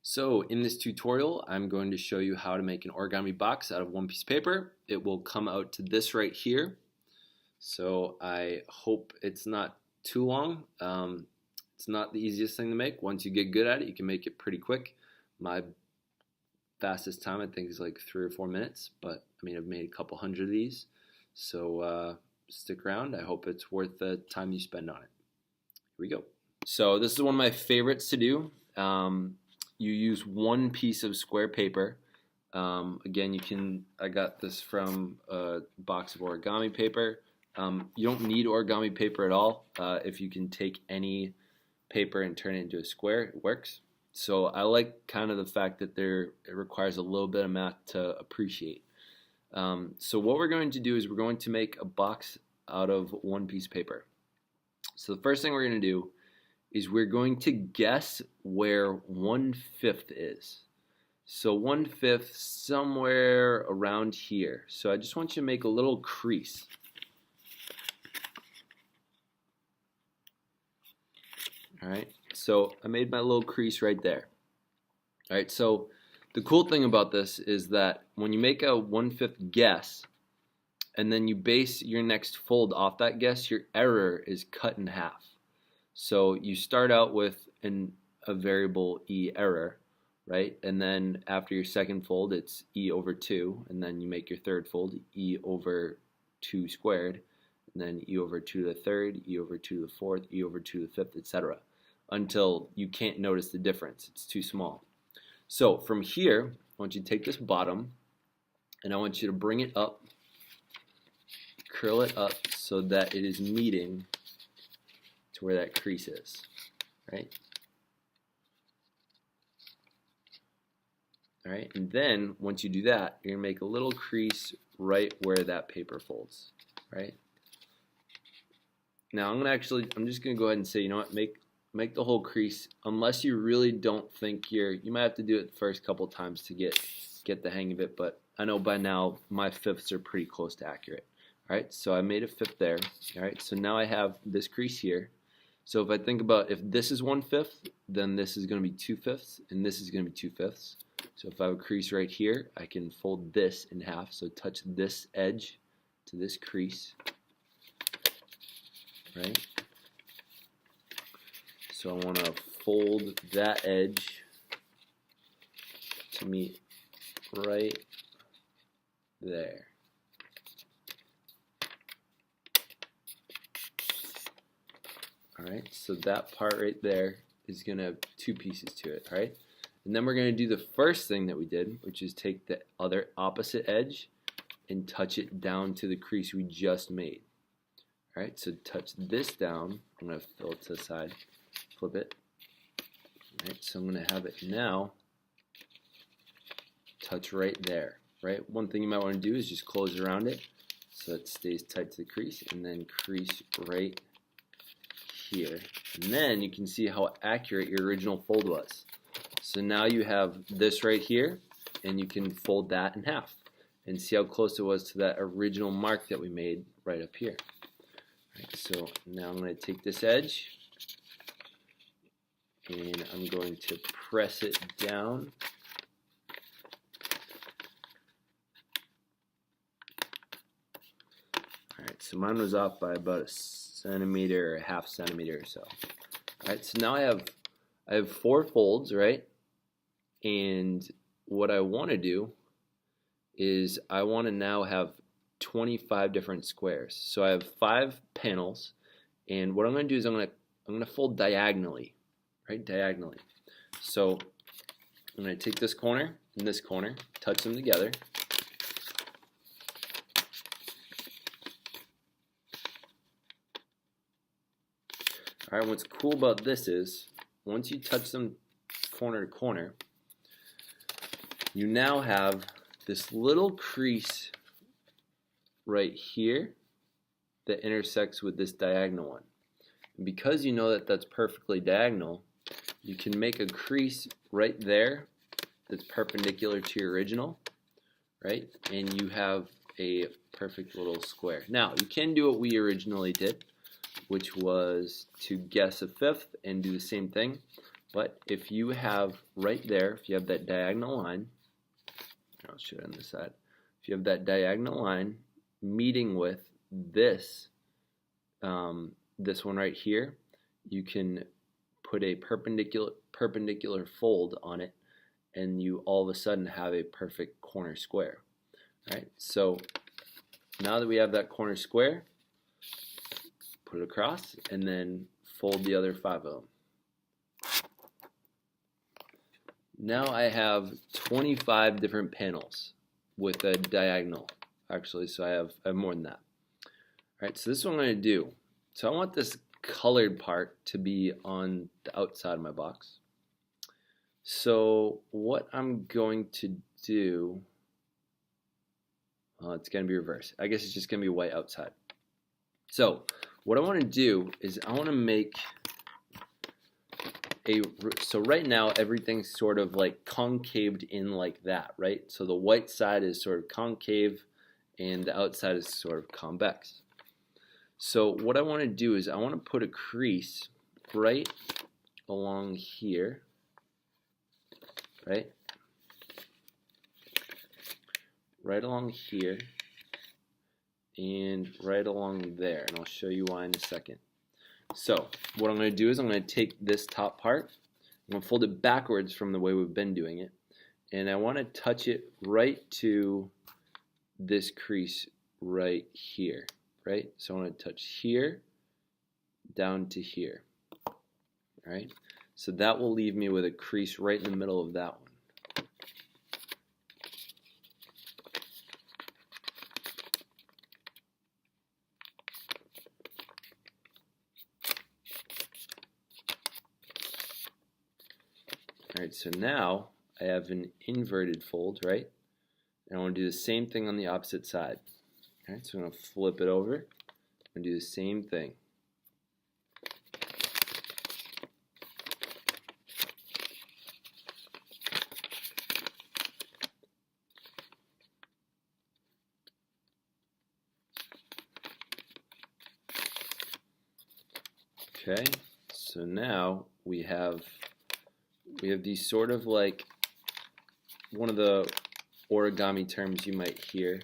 So in this tutorial, I'm going to show you how to make an origami box out of one piece of paper. It will come out to this right here. So I hope it's not too long. It's not the easiest thing to make. Once you get good at it, you can make it pretty quick. My fastest time, I think, is like 3 or 4 minutes, but I mean, I've made a couple hundred of these. So stick around. I hope it's worth the time you spend on it. Here we go. So this is one of my favorites to do. You use one piece of square paper. Again, I got this from a box of origami paper. You don't need origami paper at all. If you can take any paper and turn it into a square, it works. So I like kind of the fact that it requires a little bit of math to appreciate. So what we're going to do is we're going to make a box out of one piece of paper. So the first thing we're going to do is we're going to guess where 1/5 is. So 1/5 somewhere around here. So I just want you to make a little crease. Alright, so I made my little crease right there. Alright, so the cool thing about this is that when you make a 1/5 guess and then you base your next fold off that guess, your error is cut in half. So you start out with a variable e error, right? And then after your second fold, it's e over 2, and then you make your third fold, e over 2 squared, and then e over 2 to the third, e over 2 to the fourth, e over 2 to the fifth, etc. Until you can't notice the difference. It's too small. So from here, I want you to take this bottom, and I want you to bring it up, curl it up so that it is meeting to where that crease is, right? Alright, and then once you do that, you're going to make a little crease right where that paper folds, right? Now I'm just going to go ahead and say, you know what, make the whole crease, unless you really don't think you might have to do it the first couple times to get the hang of it, but I know by now my fifths are pretty close to accurate. Alright, so I made a fifth there. Alright, so now I have this crease here. So if I think about if this is 1/5, then this is going to be 2/5, and this is going to be 2/5. So if I have a crease right here, I can fold this in half. So touch this edge to this crease, right? So I want to fold that edge to meet right there. Alright, so that part right there is going to have 2 pieces to it, alright? And then we're going to do the first thing that we did, which is take the other opposite edge and touch it down to the crease we just made. Alright, so touch this down. I'm going to fill it to the side, flip it. Alright, so I'm going to have it now touch right there, right? One thing you might want to do is just close around it so it stays tight to the crease, and then crease right here. And then you can see how accurate your original fold was. So now you have this right here, and you can fold that in half and see how close it was to that original mark that we made right up here. Right, so now I'm going to take this edge and I'm going to press it down. Alright, so mine was off by about a centimeter or a half centimeter or so. Alright, so now I have 4 folds, right? And what I want to do is I want to now have 25 different squares. So I have 5 panels, and what I'm going to do is I'm going to fold diagonally, right? Diagonally. So I'm going to take this corner and this corner, touch them together. Alright, what's cool about this is once you touch them corner to corner, you now have this little crease right here that intersects with this diagonal one. And because you know that that's perfectly diagonal, you can make a crease right there that's perpendicular to your original, right? And you have a perfect little square. Now, you can do what we originally did, which was to guess a fifth and do the same thing. But if you have right there, if you have that diagonal line, I'll show it on this side. If you have that diagonal line meeting with this, this one right here, you can put a perpendicular fold on it, and you all of a sudden have a perfect corner square. All right, so now that we have that corner square, put it across and then fold the other 5 of them. Now I have 25 different panels with a diagonal, actually, so I have more than that. All right, so this is what I'm going to do. So I want this colored part to be on the outside of my box. So what I'm going to do, it's going to be reversed. I guess it's just going to be white outside. So what I want to do is I want to make so right now everything's sort of like concaved in like that, right? So the white side is sort of concave and the outside is sort of convex. So what I want to do is I want to put a crease right along here, right? Right along here and right along there, and I'll show you why in a second. So what I'm going to do is I'm going to take this top part, I'm going to fold it backwards from the way we've been doing it, and I want to touch it right to this crease right here, right? So I want to touch here down to here, all right? So that will leave me with a crease right in the middle of that one. Alright, so now I have an inverted fold, right? And I want to do the same thing on the opposite side. Alright, so I'm going to flip it over and do the same thing. Okay, so now we have these sort of like one of the origami terms you might hear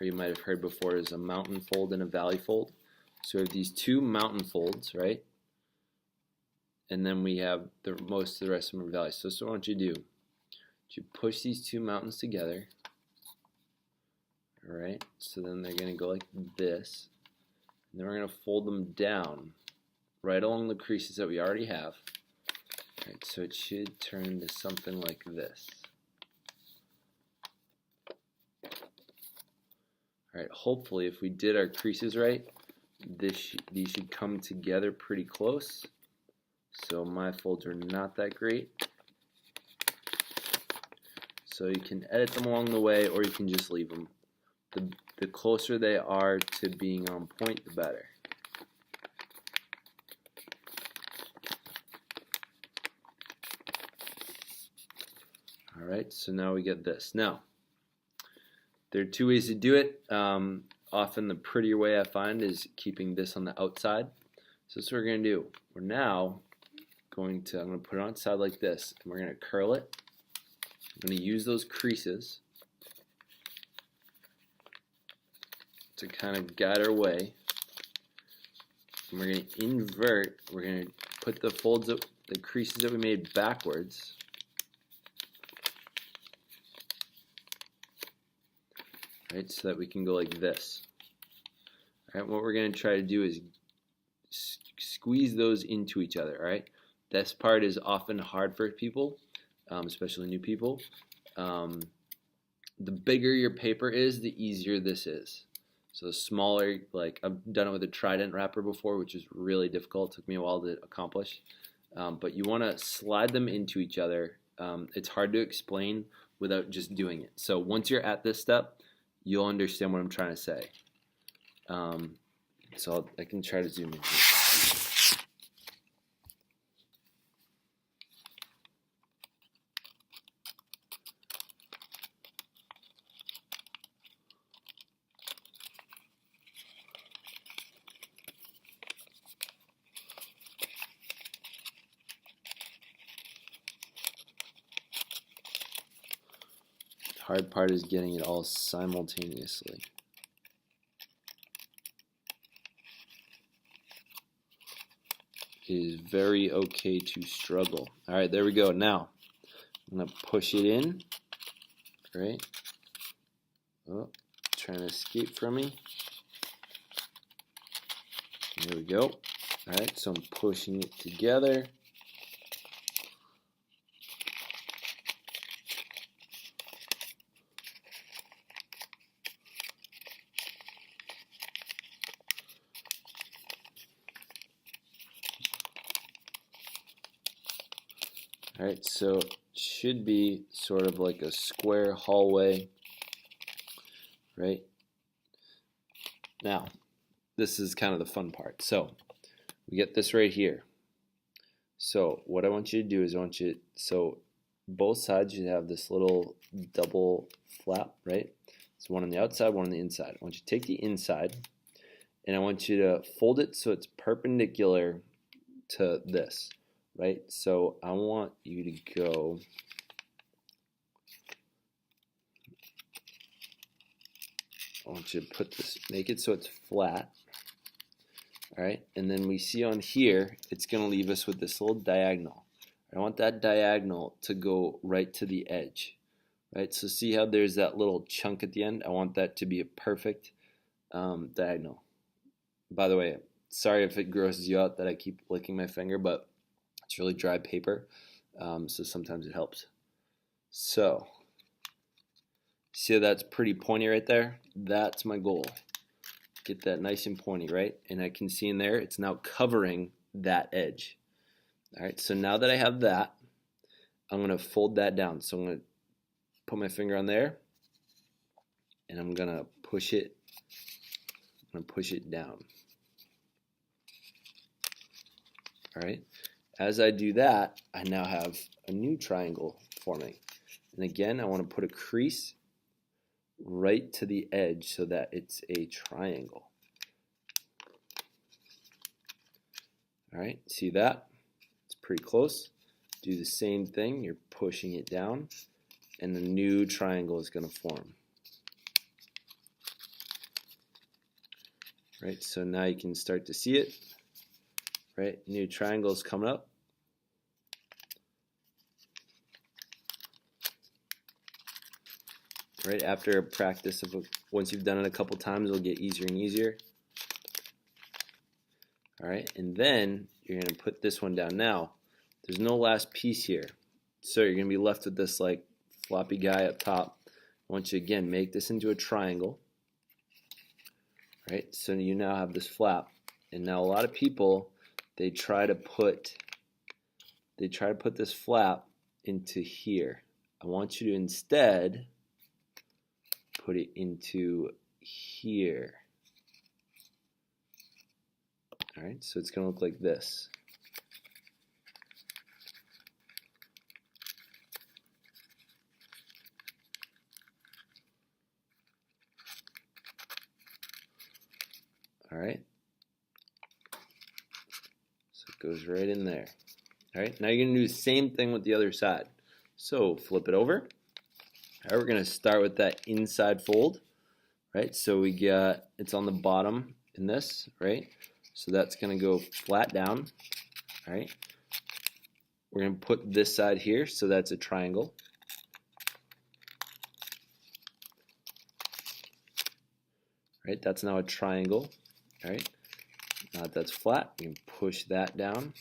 or you might have heard before is a mountain fold and a valley fold. So we have these two mountain folds, right? And then we have most of the rest of them are valleys. So what I want you to do, you push these two mountains together, all right? So then they're going to go like this, and then we're going to fold them down right along the creases that we already have. Right, so it should turn into something like this. Alright, hopefully if we did our creases right, these should come together pretty close. So my folds are not that great. So you can edit them along the way or you can just leave them. The closer they are to being on point, the better. Alright, so now we get this. Now, there are two ways to do it. Often the prettier way I find is keeping this on the outside. So this is what we're going to do. We're now I'm going to put it on its side like this, and we're going to curl it. I'm going to use those creases to kind of guide our way. And we're going to invert, we're going to put the creases that we made backwards. Right, so that we can go like this. All right, what we're going to try to do is squeeze those into each other. All right, this part is often hard for people, especially new people. The bigger your paper is, the easier this is. So the smaller, like I've done it with a Trident wrapper before, which is really difficult. It took me a while to accomplish. But you want to slide them into each other. It's hard to explain without just doing it. So once you're at this step, you'll understand what I'm trying to say. So I can try to zoom in here. hard part is getting it all simultaneously. It is very okay to struggle. All right, there we go. Now, I'm going to push it in. Right? Oh, trying to escape from me. There we go. All right, so I'm pushing it together. All right, so it should be sort of like a square hallway, right? Now, this is kind of the fun part. So, we get this right here. So, what I want you to do is so both sides you have this little double flap, right? So one on the outside, one on the inside. I want you to take the inside, and I want you to fold it so it's perpendicular to this. Right, so I want you to go I want you to put this, make it so it's flat. All right, and then we see on here, it's going to leave us with this little diagonal. I want that diagonal to go right to the edge. Right, so see how there's that little chunk at the end? I want that to be a perfect diagonal. By the way, sorry if it grosses you out that I keep licking my finger, but it's really dry paper, so sometimes it helps. So, see how that's pretty pointy right there? That's my goal. Get that nice and pointy, right? And I can see in there, it's now covering that edge. All right, so now that I have that, I'm going to fold that down. So I'm going to put my finger on there, and I'm going to push it. I'm going to push it down. All right. As I do that, I now have a new triangle forming. And again, I want to put a crease right to the edge so that it's a triangle. All right, see that? It's pretty close. Do the same thing. You're pushing it down, and the new triangle is going to form. Right, so now you can start to see it. Right, new triangle is coming up. Right, after a practice of once you've done it a couple times, it'll get easier and easier. All right, and then you're going to put this one down. Now, there's no last piece here, so you're going to be left with this like floppy guy up top. I want you again make this into a triangle. Right, so you now have this flap, and now a lot of people they try to put this flap into here. I want you to instead put it into here. All right, so it's going to look like this. All right, so it goes right in there. All right, now you're going to do the same thing with the other side. So flip it over. All right, we're going to start with that inside fold. Right, so we got, it's on the bottom in this, right? So that's going to go flat down. All right, we're going to put this side here, so that's a triangle. Right, that's now a triangle. All right, now that that's flat, we can push that down.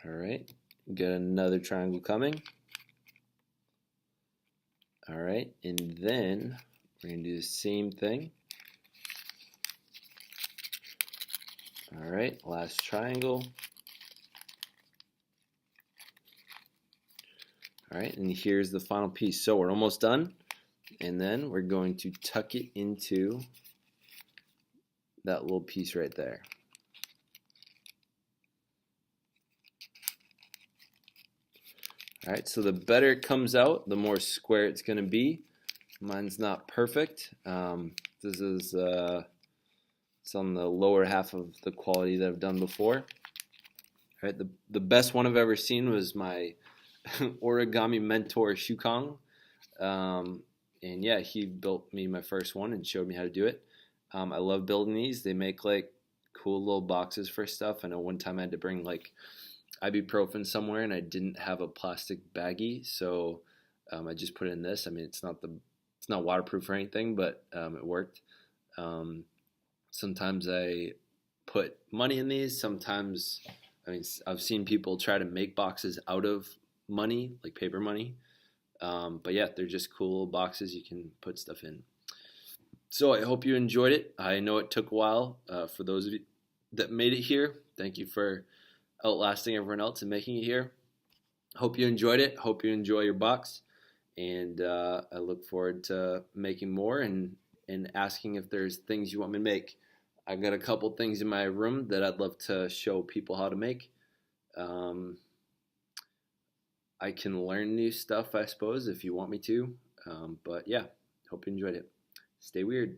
All right, get another triangle coming. All right, and then we're going to do the same thing. All right, last triangle. All right, and here's the final piece. So we're almost done, and then we're going to tuck it into that little piece right there. All right, so the better it comes out, the more square it's going to be. Mine's not perfect. This is it's on the lower half of the quality that I've done before. All right, the best one I've ever seen was my Origami Mentor Shukong. And yeah, he built me my first one and showed me how to do it. I love building these. They make like cool little boxes for stuff. I know one time I had to bring like ibuprofen somewhere and I didn't have a plastic baggie, so I just put it in this. I mean, it's not waterproof or anything, but it worked. Um, Sometimes I put money in these. Sometimes, I mean, I've seen people try to make boxes out of money, like paper money. But yeah, they're just cool little boxes you can put stuff in. So I hope you enjoyed it. I know it took a while. For those of you that made it here, thank you for outlasting everyone else and making it here. Hope you enjoyed it. Hope you enjoy your box. And I look forward to making more and asking if there's things you want me to make. I've got a couple things in my room that I'd love to show people how to make. Um, I can learn new stuff, I suppose, if you want me to. But yeah, hope you enjoyed it. Stay weird.